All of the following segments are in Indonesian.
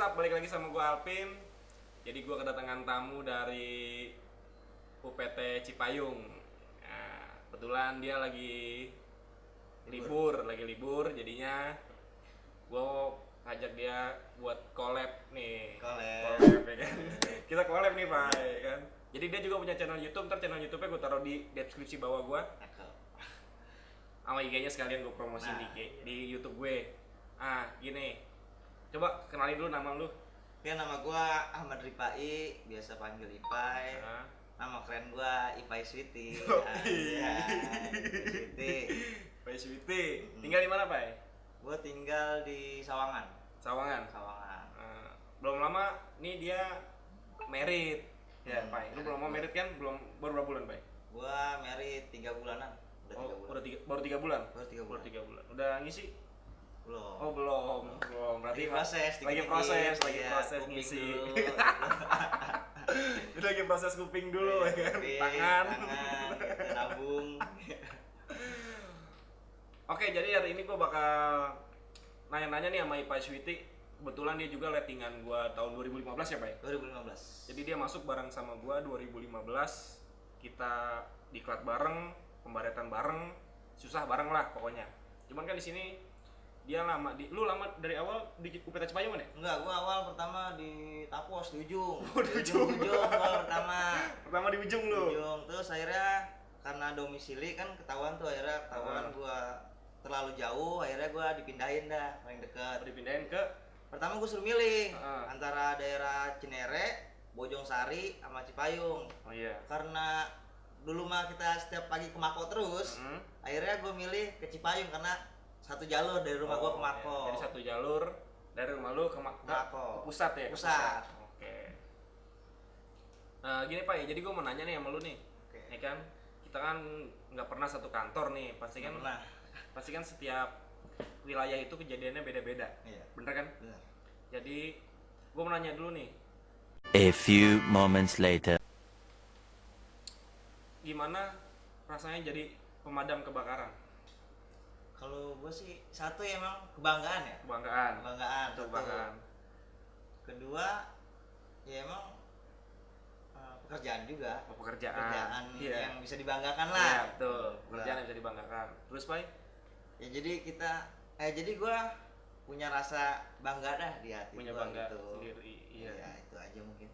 WhatsApp, balik lagi sama gue Alvin. Jadi gue kedatangan tamu dari UPT Cipayung. Nah, kebetulan dia lagi libur, jadinya gue ngajak dia buat collab nih. Collab ya kan? Kita collab nih Pak, ya kan? Jadi dia juga punya channel YouTube, ntar channel YouTube-nya gue taruh di deskripsi bawah gue. Sama IG-nya sekalian gue promosiin di YouTube gue. Gini. Coba kenalin dulu nama lu. Ya, nama gua Ahmad Ripai, biasa panggil Ipai. Nama keren gua Ipai Sweety. Ipai Sweety. Tinggal di mana, Pai? Gua tinggal di Sawangan. Sawangan. Belum lama nih dia married. Ya, Pai. Lu belum mau married kan? Baru berapa bulan, Pai? Gua married 3 bulanan. Baru 3 bulan. Baru 3 bulan. Udah ngisi? Belum. Oh, belum. Berarti lagi proses ngisi. Itu lagi proses kuping dulu ya kan. Tangan, nabung. Oke, jadi hari ini gua bakal nanya-nanya nih sama Ipai Sweety. Kebetulan dia juga lettingan gua tahun 2015 ya, Pak? 2015. Jadi dia masuk bareng sama gua 2015. Kita diklat bareng, pembaretan bareng, susah bareng lah pokoknya. Cuman kan di sini dia lu lama dari awal di UPT Cipayung kan ya? Enggak, gua awal pertama di Tapos, di ujung. Di ujung gua pertama di ujung lu. Di ujung. Terus akhirnya karena domisili kan ketahuan gua terlalu jauh, akhirnya gua dipindahin dah paling dekat. Dipindahin ke pertama gua suruh milih antara daerah Cinere, Bojongsari sama Cipayung. Oh iya. Karena dulu mah kita setiap pagi ke Mako terus, akhirnya gua milih ke Cipayung karena satu jalur dari rumah gua ke Mako. Iya. Jadi satu jalur dari rumah lu ke Mako. Ke pusat ya? Pusat. Oke. Gini Pak, jadi gua mau nanya nih sama lu nih. Oke. Ya kan, kita kan nggak pernah satu kantor nih, pasti kan setiap wilayah itu kejadiannya beda-beda. Iya. Bener kan? Bener. Jadi gua mau nanya dulu nih. A few moments later. Gimana rasanya jadi pemadam kebakaran? Kalau gue sih satu ya emang kebanggaan ya. Kebanggaan. Kedua ya emang pekerjaan juga. Pekerjaan iya. Yang bisa dibanggakan lah. Iya betul. Pekerjaan yang bisa dibanggakan. Terus Pak? Ya jadi gue punya rasa bangga dah di hati. Punya bangga gitu. Sendiri. Iya. Ya itu aja mungkin.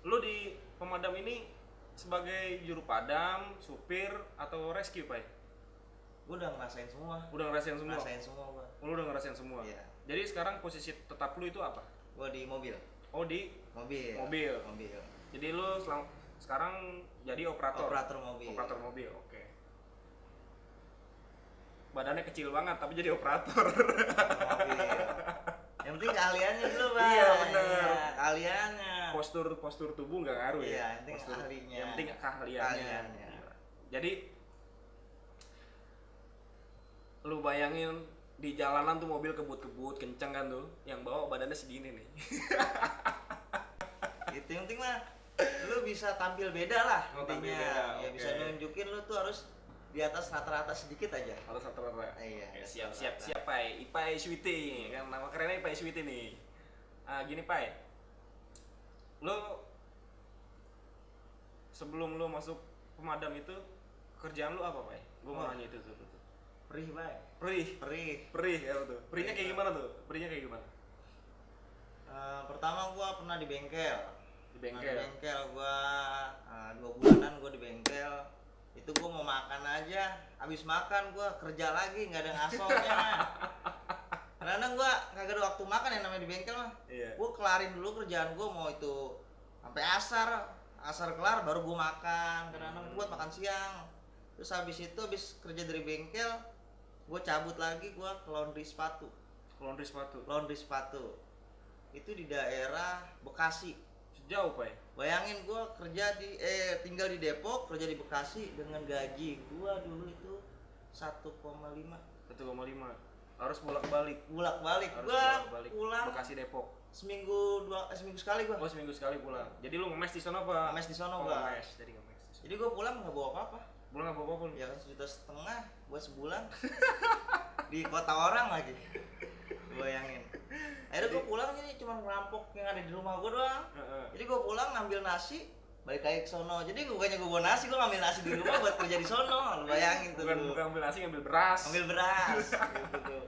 Lu di pemadam ini sebagai juru padam, supir atau rescue Pak? Gue udah ngerasain semua. Ngerasain semua gua. Lu udah ngerasain semua? Iya. Jadi sekarang posisi tetap lu itu apa? Gua di mobil. Oh di mobil. Jadi lu sekarang jadi operator mobil. Oke. Badannya kecil banget tapi jadi operator mobil. Yang penting keahliannya dulu Pak. Iya benar. Ya, keahliannya. Postur tubuh nggak ngaruh ya. Iya, yang penting ahlinya. Yang penting keahliannya. Jadi lu bayangin di jalanan tuh mobil kebut-kebut kenceng kan tuh, yang bawa badannya segini nih. Itu yang penting mah lu bisa tampil beda lah intinya. Ya okay. bisa nunjukin lu tuh harus di atas rata-rata sedikit aja. Atas rata-rata. Iya. Okay, siap Pai. Ipai Sweety kan nama kerennya Ipai Sweety nih. Gini Pai. Lu sebelum lu masuk pemadam itu kerjaan lu apa Pai? Gua mau nanya itu tuh. Perih, Bay. Perih ya betul. Perihnya kayak gimana tuh? Pertama gua pernah di bengkel. Di bengkel gua 2 bulanan gua di bengkel. Itu gua mau makan aja, habis makan gua kerja lagi, nggak ada ngasongnya. Karena gua kagak ada waktu makan yang namanya di bengkel mah. Iya. Gua kelarin dulu kerjaan gua, mau itu sampai asar kelar baru gua makan. Karena buat makan siang. Terus habis kerja dari bengkel, gue cabut lagi, gue ke laundry sepatu. Itu di daerah Bekasi. Sejauh Pak? Bayangin gue tinggal di Depok, kerja di Bekasi dengan gaji gue dulu itu 1,5. Harus bolak-balik. Gue pulang Bekasi Depok. Seminggu sekali gue. Oh, seminggu sekali pulang. Jadi lu ngemes di sono apa? Ngemes di sono gua. Jadi gue pulang nggak bawa apa-apa. Pulang nggak bawa apa-apa? Ya kan 1,5 juta buat sebulan. Di kota orang lagi. Bayangin. Akhirnya gue pulang cuma ngerampok yang ada di rumah gue doang. Heeh. Jadi gue pulang ngambil nasi, balik lagi ke sono. Jadi bukannya gue bawa nasi, gue ngambil nasi di rumah buat kerja di sono. Lu bayangin tuh. Bukan ambil nasi, ngambil beras. Ambil beras. Gitu tuh.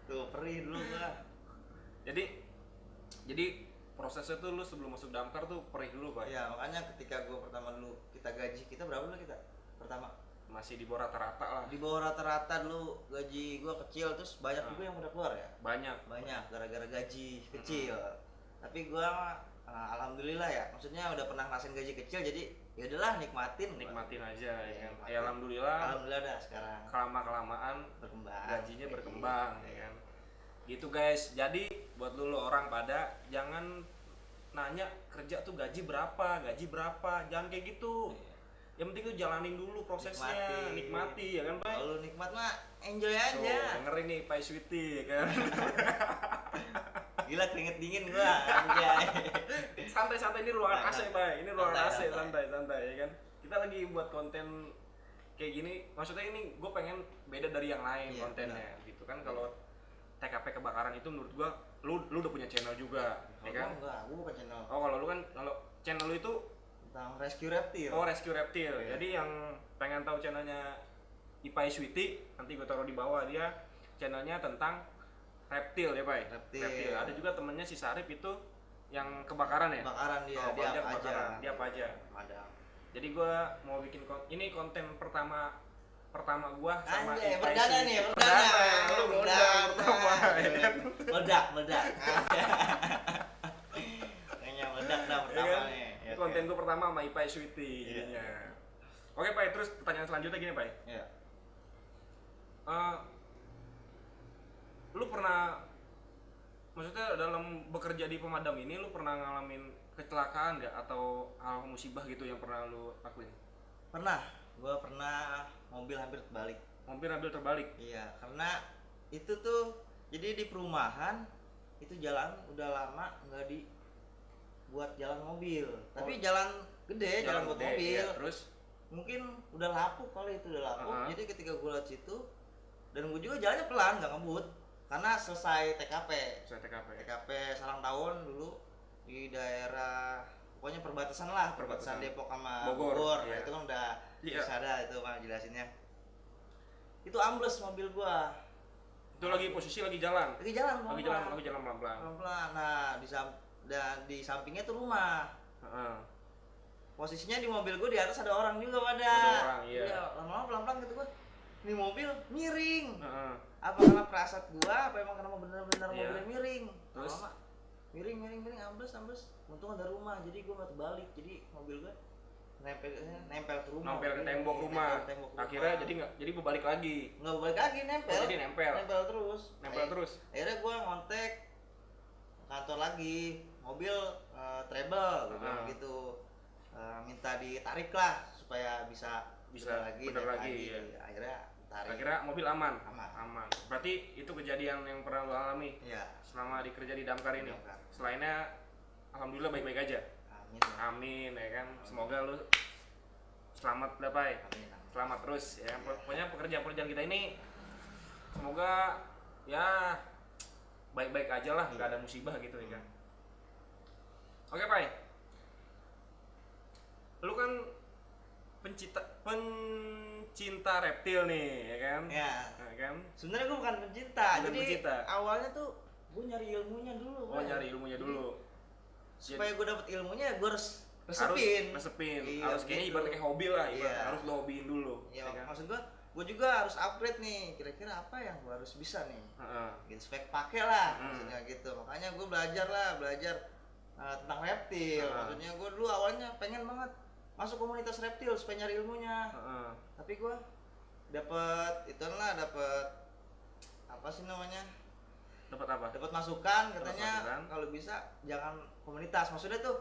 Tuh perih dulu gua. Jadi prosesnya tuh lu sebelum masuk damkar tuh perih dulu, Pak. Iya, makanya ketika gua pertama dulu kita gaji kita berapa dulu kita? Pertama Masih di bawah rata-rata lah. di bawah rata-rata dulu, gaji gua kecil, terus banyak juga yang udah keluar ya. Banyak. Banyak gara-gara gaji kecil. Tapi gua alhamdulillah ya, maksudnya udah pernah ngerasain gaji kecil, jadi ya udahlah nikmatin Aja ya kan. Nikmatin. Ya alhamdulillah Alhamdulillah dah sekarang kelamaan berkembang, gajinya berkembang ya kan. Gitu guys. Jadi buat lu orang pada jangan nanya kerja tuh gaji berapa, jangan kayak gitu. Yang penting lu jalanin dulu prosesnya, nikmati ya kan, Pak. Kalau nikmat mah enjoy Tuh, aja. dengerin nih Pak Sweety ya kan. Gila keringet dingin gua anjay. Santai-santai, ini ruangan AC, Pak. Ini ruangan AC, Santai. santai ya kan. Kita lagi buat konten kayak gini. Maksudnya ini gue pengen beda dari yang lain Iya, kontennya gitu kan. Kalau TKP kebakaran itu menurut gua lu udah punya channel juga, ya kan? Enggak, gua bukan channel Oh, kalau lu kan kalau channel lu itu tentang rescue reptil. Rescue Reptil. Iya. Jadi yang pengen tahu channelnya Ipai Sweety, nanti gue taruh di bawah, dia channelnya tentang reptil ya, Pak. Reptil. Ada juga temennya si Sarip itu yang kebakaran ya. Kebakaran dia, Oh, dia dia apa aja. kebakaran. Dia apa aja. Ada. Jadi gue mau bikin ini konten pertama gua sama Anjay, Ipai perdana Sweety. nih, perdana. Lu meledak pertama ya kan. Meledak. Kayaknya meledak dah Ya pertama kan? nih. Ini konten gue pertama sama Ipai Sweety Iya. jadinya. Oke, Pak, terus pertanyaan selanjutnya gini, Pak. Iya. Lu pernah, maksudnya dalam bekerja di pemadam ini lu pernah ngalamin kecelakaan nggak atau hal musibah gitu yang pernah lu lakuin? Pernah, gua pernah mobil hampir terbalik. Hampir ambil terbalik. Iya, karena itu tuh jadi di perumahan itu jalan udah lama nggak dibuat jalan mobil, tapi jalan gede, jalan buat gede, mobil. iya, terus Mungkin udah lapuk kali itu, udah lapuk. Uh-huh. Jadi ketika gue lewat situ dan gue juga jalannya pelan, nggak ngebut, karena selesai TKP. saya TKP. TKP Salang Tahun dulu di daerah pokoknya perbatasan lah, perbatasan Depok sama Bogor, Nah, iya. itu kan udah Iya. bisa ada itu mah jelasinnya. Itu ambles mobil gua. Itu lagi posisi lagi jalan. Lagi jalan Lagi jalan pelan-pelan. pelan-pelan. Nah, di sampingnya tuh rumah. Heeh. Posisinya di mobil gua di atas ada orang juga pada. Ada orang, iya. Lama-lama pelan-pelan gitu gua. Ini mobil miring. Heeh. Apa karena perasaan gua, apa emang karena bener-bener Iya. mobilnya miring? Terus? Lama-lama miring ambles. Untung ada rumah, jadi gua nggak terbalik. Jadi mobil gua nempel ke rumah. Nempel ke tembok rumah. Nempel ke tembok rumah. Akhirnya jadi berbalik lagi. nggak balik lagi, nempel. Oh, jadi nempel. terus. Nempel terus. Akhirnya gua ngontek kantor lagi, mobil treble, gua bilang gitu. Minta ditarik lah supaya bisa Bener naik lagi, iya. Akhirnya tarik. Akhirnya mobil aman. Aman. Berarti itu kejadian yang pernah lu alami Iya. selama dikerja di damkar ini. Damkar. Selainnya alhamdulillah baik-baik aja. Amin. Amin ya kan. Semoga lu selamat lah, Pai. Amin. Selamat terus ya. Pokoknya pekerjaan kita ini semoga ya baik-baik aja lah, nggak ada musibah gitu ya kan. Oke, Pai. Lu kan pencinta reptil nih, ya kan? Ya. Ya kan? Sebenarnya gue bukan pencinta. Bukan Jadi pencinta. awalnya tuh gue nyari ilmunya dulu. Oh, Bang. nyari ilmunya dulu. Supaya gue dapet ilmunya, gue harus resepin. Iya, harus gitu. kayaknya ibaratnya kayak hobi lah, Iya. harus lo hobiin dulu. Ya, ya kan? maksud gue juga harus upgrade nih. Kira-kira apa yang gue harus bisa nih? Heeh. Gitu, spek pakai lah, Hmm. maksudnya gitu. Makanya gue belajar tentang reptil. Maksudnya gue dulu awalnya pengen banget masuk komunitas reptil supaya nyari ilmunya. Heeh. Tapi gue dapet apa sih namanya? Dapat apa? Dapat masukan katanya masukan. kalau bisa jangan komunitas. Maksudnya tuh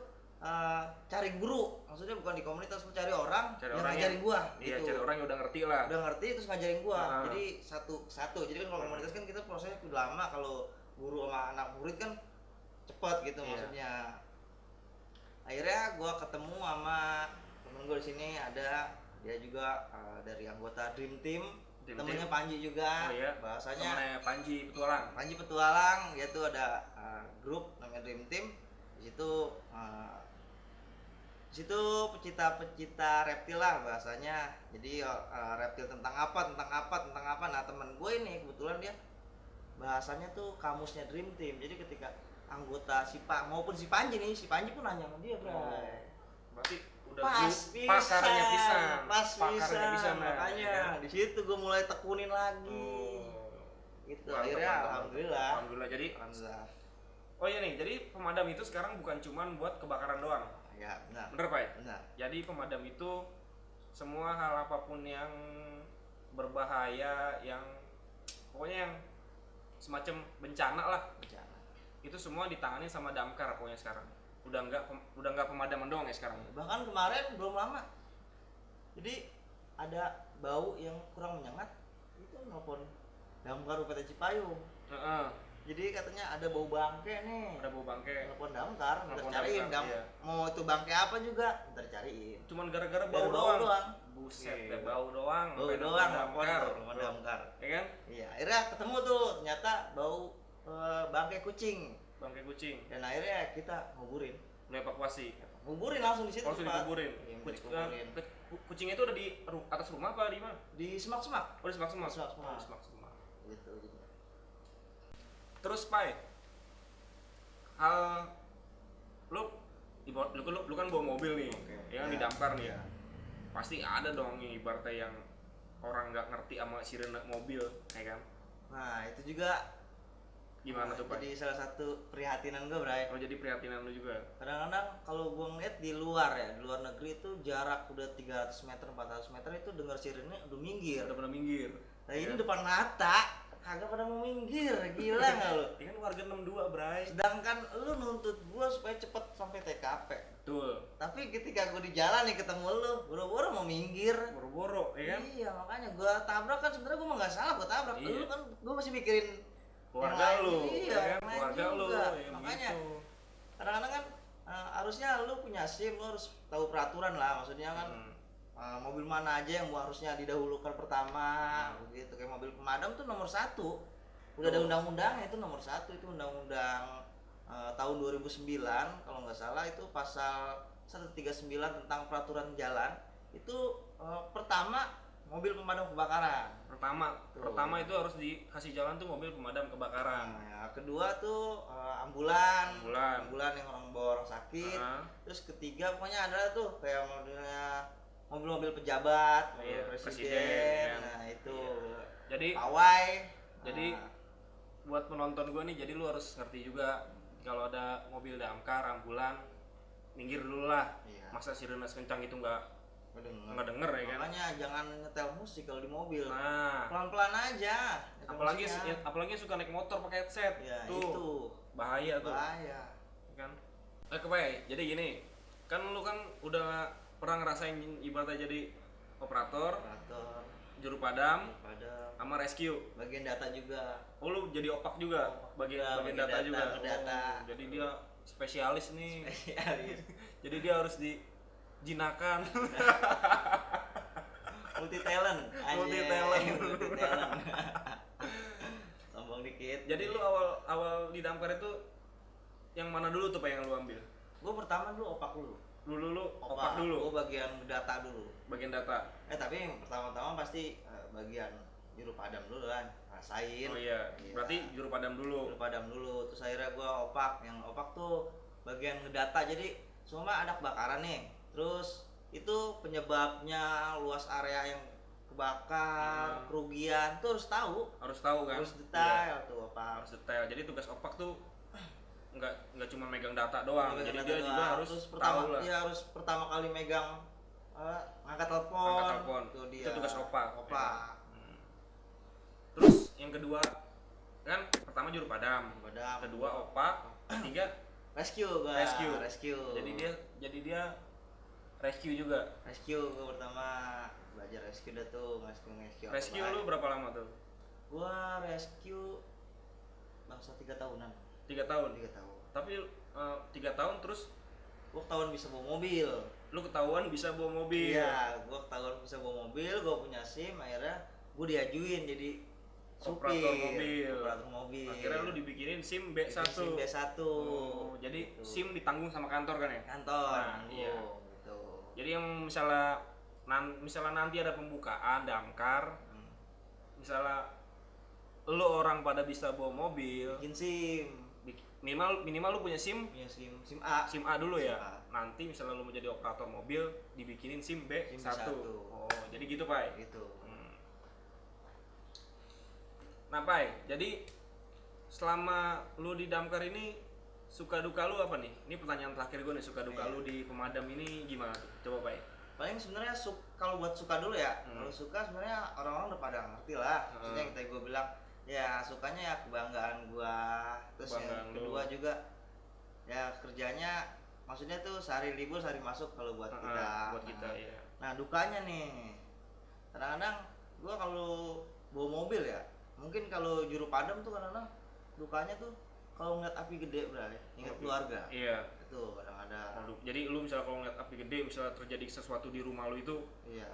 cari guru. Maksudnya bukan di komunitas, cari orang yang ngajarin gua Iya, gitu. cari orang yang udah ngerti lah. Udah ngerti terus ngajarin gua. Ah. Jadi satu. Jadi kan kalau komunitas kan kita prosesnya udah lama, kalau guru sama anak murid kan cepet gitu Iya. maksudnya. Akhirnya gua ketemu sama temen gua di sini, ada dia juga dari anggota Dream Team Dream temennya Team. Panji juga. Oh iya. Bahasanya Temennya Panji Petualang. Panji Petualang, dia tuh ada grup namanya Dream Team. Di situ pecinta reptil lah bahasanya. Jadi reptil tentang apa. Nah, temen gue ini kebetulan dia bahasanya tuh kamusnya Dream Team. Jadi ketika anggota maupun si Panji pun nanya sama dia, Bray. Berarti udah pakarnya bisa, makanya di situ gue mulai tekunin lagi. Gitu. Akhirnya alhamdulillah. Jadi Alhamdulillah. oh iya nih, jadi pemadam itu sekarang bukan cuman buat kebakaran doang. Ya, benar. Bener Pak? Benar. Jadi pemadam itu semua hal apapun yang berbahaya, yang pokoknya yang semacam bencana lah, Bencana. itu semua ditangani sama damkar pokoknya sekarang. Udah nggak pemadaman doang ya sekarang. Bahkan kemarin belum lama. Jadi ada bau yang kurang menyengat, itu nelpon damkar UPT Cipayung. Jadi katanya ada bau bangke nih. Ada bau bangke. Telepon damkar, Telepon ntar cariin damkar, iya. mau itu bangke apa juga, ntar cariin. Cuman gara-gara Dari bau bau doang. doang. Buset, Iya. bau doang. Bau sampai doang, damkar. telepon damkar. Ya kan? Iya, akhirnya ketemu tuh, ternyata bau bangke kucing. Bangke kucing. Dan akhirnya kita nguburin. Lu evakuasi. Nguburin langsung di situ. Langsung Pak. dikuburin. Iya, Kucingnya dikuburin. itu udah di atas rumah apa di mana? Di semak-semak. Oh, di semak-semak. Semak-semak. Oh, di semak-semak. Gitu. Terus Pai, lu kan bawa mobil nih, Oke. ya kan Ya. di damkar nih. Ya. Pasti ada dong yang ibaratnya yang orang nggak ngerti sama sirene mobil, ya kan? Nah, itu juga Gimana tuh Pai? jadi salah satu prihatinan gue, Bray. Oh, jadi prihatinan lu juga. Kadang-kadang kalau gue ngeliat di luar negeri itu jarak udah 300 meter, 400 meter itu dengar sirene udah minggir. Udah pada minggir. Nah, ini Ya. depan mata, kagak pada mau minggir, gila nggak lu? Ini kan warga 62, Bray. Sedangkan lu nuntut gua supaya cepet sampai TKP. Betul. Tapi ketika gua di jalan nih ketemu lu, boro-boro mau minggir. Boro-boro, ya kan? Iya, makanya gua tabrak kan sebenarnya gua mah nggak salah gua tabrak. Iya. Lu kan gua masih mikirin Keluarga yang lain. lu, Iya, ya kan? yang lain Keluarga lu, juga. ya Makanya gitu. kadang-kadang kan harusnya lu punya SIM, lu harus tahu peraturan lah. Maksudnya kan mobil mana aja yang harusnya didahulukan pertama, begitu. Kayak mobil pemadam tuh nomor 1. Udah ada undang-undangnya, itu nomor 1, itu undang-undang tahun 2009 kalau nggak salah, itu pasal 139 tentang peraturan jalan. Itu pertama mobil pemadam kebakaran. Pertama itu harus dikasih jalan tuh mobil pemadam kebakaran. Nah, ya, kedua tuh ambulan yang orang bawa orang sakit. Terus ketiga pokoknya ada tuh kayak mobil-mobil pejabat, mobil Iya, presiden. presiden, Nah, itu. Iya. Jadi Pawai. Jadi buat penonton gue nih, jadi lu harus ngerti juga kalau ada mobil damkar, ambulan, minggir dulu lah. Iya. Masa sirene kencang itu nggak denger ya kan? Makanya jangan nyetel musik kalau di mobil. Nah, Pelan-pelan aja. nyetel apalagi musiknya. apalagi yang suka naik motor pakai headset, Ya, tuh itu bahaya tuh, bahaya. kan? Kepai, jadi gini, kan lu kan udah pernah ngerasain ibaratnya jadi operator, Operator juru padam, pada sama rescue. bagian data juga. Oh, lu jadi opak juga, bagian bagian data, data, juga. data. Oh, jadi dia spesialis nih. Spesialis. Jadi dia harus dijinakan. Multi talent. Multi talent. Sombong dikit. Jadi lu awal di damkar itu yang mana dulu tuh Pak yang lu ambil? Gue pertama dulu opak dulu. Dulu opak dulu. Gue bagian data dulu. Bagian data. Tapi yang pertama-tama pasti bagian juru padam dulu kan, rasain. Oh iya. Gila. Berarti juru padam dulu. Juru padam dulu. Terus akhirnya gue opak. Yang opak tuh bagian ngedata. Jadi semua ada kebakaran nih. Terus itu penyebabnya, luas area yang kebakar, kerugian tuh harus tahu. Harus tahu kan? Harus detail Iya. tuh opak. Harus detail. Jadi tugas opak tuh nggak cuma megang data doang. Megang Jadi data dia doang. juga harus Terus tahu lah. Dia harus pertama kali megang ngangkat telepon. Angkat telepon. Tuh dia. Itu tugas opak. Opak. Terus yang kedua kan pertama juru padam. Padam. Kedua opak. Ketiga Rescue gua. Rescue. Jadi dia rescue juga. Rescue gua pertama belajar rescue dah tuh, rescue. Rescue apa lu baik. berapa lama tuh? Gua rescue bangsa 3 tahunan. 3 tahun. 3 tahun. Tapi 3 tahun terus Gua ketahuan bisa bawa mobil. lu ketahuan bisa bawa mobil. Iya, gua ketahuan bisa bawa mobil, gua punya SIM, akhirnya gue diajuin jadi Operator mobil. operator mobil. Akhirnya lu dibikinin SIM B1. SIM B1. Oh, jadi Gitu. SIM ditanggung sama kantor kan ya? Kantor. Nah, iya. Gitu. Jadi yang misalnya nanti ada pembukaan damkar, misalnya lu orang pada bisa bawa mobil, Bikin SIM. minimal lu punya SIM Punya SIM A. SIM A dulu ya. SIM A. Nanti misalnya lu mau jadi operator mobil, dibikinin SIM B1. SIM B1. Oh, jadi gitu, Pak. Gitu. Nah, Pak, jadi selama lu di damkar ini suka duka lu apa nih? Ini pertanyaan terakhir gue nih, suka duka Iya. lu di pemadam ini gimana tuh? Coba, Pak. Paling sebenarnya kalau buat suka dulu ya. Kalau suka sebenarnya orang-orang udah pada ngerti lah. Maksudnya yang tadi gue bilang ya sukanya ya kebanggaan gua. Terus Kebanggaan yang lu. kedua juga ya kerjanya maksudnya tuh sehari libur sehari masuk kalau buat kita. Buat kita ya. Nah dukanya nih kadang-kadang gua kalau bawa mobil ya mungkin kalau juru padam tuh kadang-kadang dukanya tuh kalau ngeliat api gede berarti ingat keluarga. Iya. Itu kadang-kadang. Aduh, jadi lu misalnya kalau ngeliat api gede, misalnya terjadi sesuatu di rumah lu itu Iya.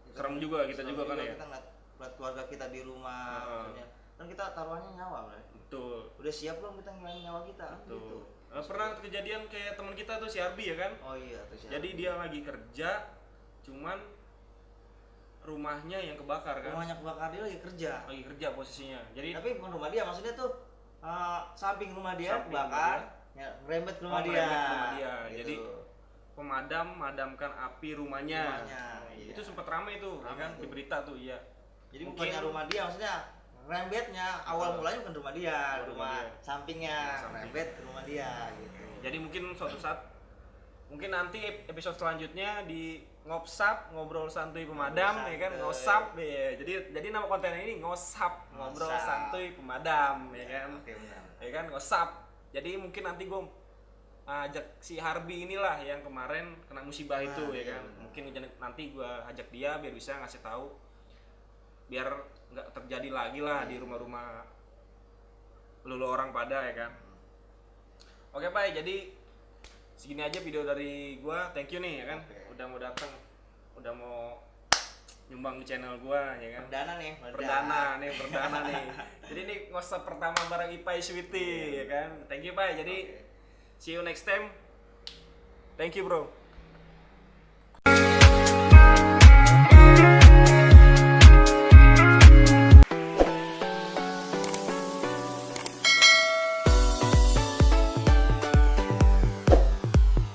serem juga, kita serem juga kan ya? Kita ngeliat keluarga kita di rumah maksudnya. Kan kita taruhannya nyawa berarti. betul. Udah siap belum kita ngilangin nyawa kita kan Betul. gitu. Pernah kejadian kayak teman kita tuh si Arbi ya kan? Oh iya tuh siap. Jadi dia lagi kerja, cuman rumahnya yang kebakar kan? rumahnya kebakar dia lagi kerja. Lagi kerja posisinya. Jadi Tapi bukan rumah dia maksudnya tuh samping rumah dia Samping kebakar, ya ngerembet ke rumah dia. ngerembet ke rumah dia. Gitu. Jadi pemadam madamkan api rumahnya. Rumahnya, iya. Itu sempat ramai tuh, ya Ramai kan? tuh. Di berita tuh, iya. Jadi Mungkin- bukannya rumah dia maksudnya rembetnya awal mulanya bukan rumah dia, Oh, rumah rumah dia. sampingnya Rumah samping. rembet ke rumah dia gitu. Jadi mungkin suatu saat, mungkin nanti episode selanjutnya di ngopsap, ngobrol santuy pemadam, Ngobrol ya kan? santuy. Ngosap, ya. Jadi nama kontennya ini ngosap, ngobrol Ngosap. santuy pemadam, ya kan? Oke benar. Ya kan, ngosap. Jadi mungkin nanti gue ajak si Harbi inilah yang kemarin kena musibah itu, ya iya, kan? benar. Mungkin nanti gue ajak dia biar bisa ngasih tahu, biar nggak terjadi lagi lah di rumah-rumah lulu orang pada, ya kan? Oke Pak, jadi segini aja video dari gua. Thank you nih ya kan. Oke. Udah mau datang. Udah mau nyumbang di channel gua ya kan. Perdana nih, Perdana nih. Jadi ini ngosap pertama bareng Ipai Sweety ya kan. Thank you Pak. Jadi Oke. see you next time. Thank you bro.